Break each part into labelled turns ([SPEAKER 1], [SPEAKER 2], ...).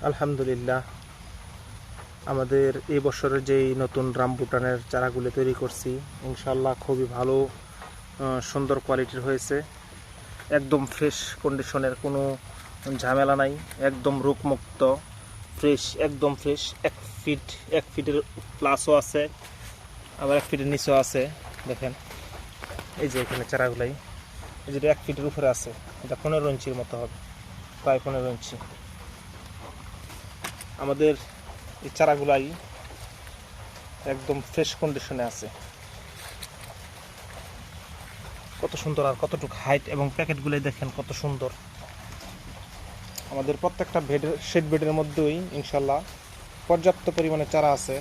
[SPEAKER 1] আলহামদুলিল্লাহ, আমাদের এই বছরের যেই নতুন রামবুটানের চারাগুলো তৈরি করছি, ইনশাল্লাহ খুবই ভালো, সুন্দর কোয়ালিটির হয়েছে। একদম ফ্রেশ কন্ডিশনের, কোনো ঝামেলা নাই, একদম রোগমুক্ত, ফ্রেশ, একদম ফ্রেশ। 1 ফিট, 1 ফিটের প্লাসও আছে, আবার 1 ফিটের নিচেও আছে। দেখেন এই যে এখানে চারাগুলাই, এই যেটা 1 ফিটের উপরে আছে, এটা 15 ইঞ্চির মতো হবে, প্রায় 15 ইঞ্চি। আমাদের এই চারাগুলাই একদম ফ্রেশ কন্ডিশনে আছে। কত সুন্দর, আর কতটুকু হাইট, এবং প্যাকেটগুলোই দেখেন কত সুন্দর। আমাদের প্রত্যেকটা শেড বেডের মধ্যেই ইনশাল্লাহ পর্যাপ্ত পরিমাণে চারা আছে।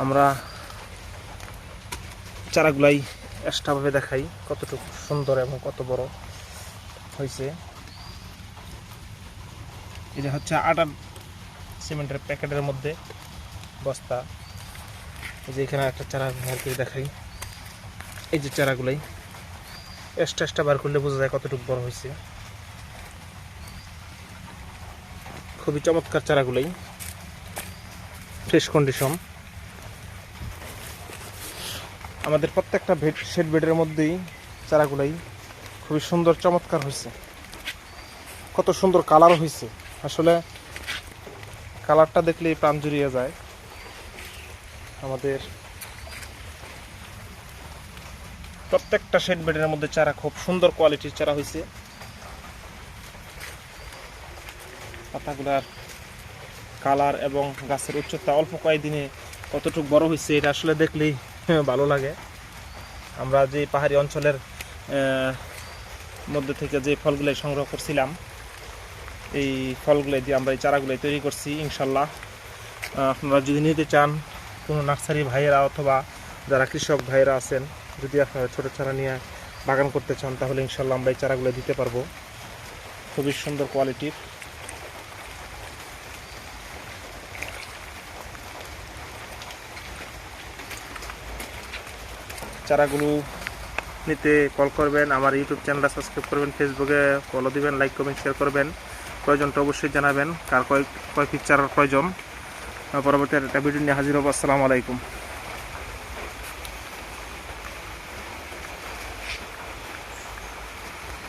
[SPEAKER 1] আমরা চারাগুলাই এক্সট্রাভাবে দেখাই কতটুকু সুন্দর এবং কত বড় হয়েছে। এটা হচ্ছে 8 সিমেন্টের প্যাকেটের মধ্যে বস্তা। এই যে এখানে একটা চারা বের করে দেখাই, এই যে চারাগুলাই এক্সট্রা বার করলে বোঝা যায় কতটুকু বড় হয়েছে। খুবই চমৎকার চারাগুলাই, ফ্রেশ কন্ডিশন। আমাদের প্রত্যেকটা শেড বেডের মধ্যেই চারাগুলাই খুবই সুন্দর চমৎকার হয়েছে। কত সুন্দর কালার হয়েছে, আসলে কালারটা দেখলেই প্রাণ জুড়িয়ে যায়। আমাদের প্রত্যেকটা শেড বেডের মধ্যে চারা খুব সুন্দর কোয়ালিটির চারা হয়েছে। পাতাগুলার কালার এবং গাছের উচ্চতা অল্প কয়েকদিনে কতটুকু বড় হয়েছে, এটা আসলে দেখলেই ভালো লাগে। আমরা যে পাহাড়ি অঞ্চলের মধ্যে থেকে যে ফলগুলো সংগ্রহ করছিলাম, এই ফলগুলো দিয়ে আমরা এই চারাগুলো তৈরি করছি। ইনশাল্লাহ আপনারা যদি নিতে চান, কোনো নার্সারি ভাইয়েরা অথবা যারা কৃষক ভাইয়েরা আছেন, যদি আপনারা ছোটো চারা নিয়ে বাগান করতে চান, তাহলে ইনশাল্লাহ আমরা এই চারাগুলো দিতে পারবো। খুবই সুন্দর কোয়ালিটির। চারাগুলো নিতে কল করবেন, আমার ইউটিউব চ্যানেলটা সাবস্ক্রাইব করবেন, ফেসবুকে ফলো দিবেন, লাইক কমেন্ট শেয়ার করবেন। প্রয়োজনটা অবশ্যই জানাবেন, কার কয় পিস চারার প্রয়োজন। পরবর্তী একটা ভিডিও নিয়ে হাজির হবো। আসসালামু আলাইকুম।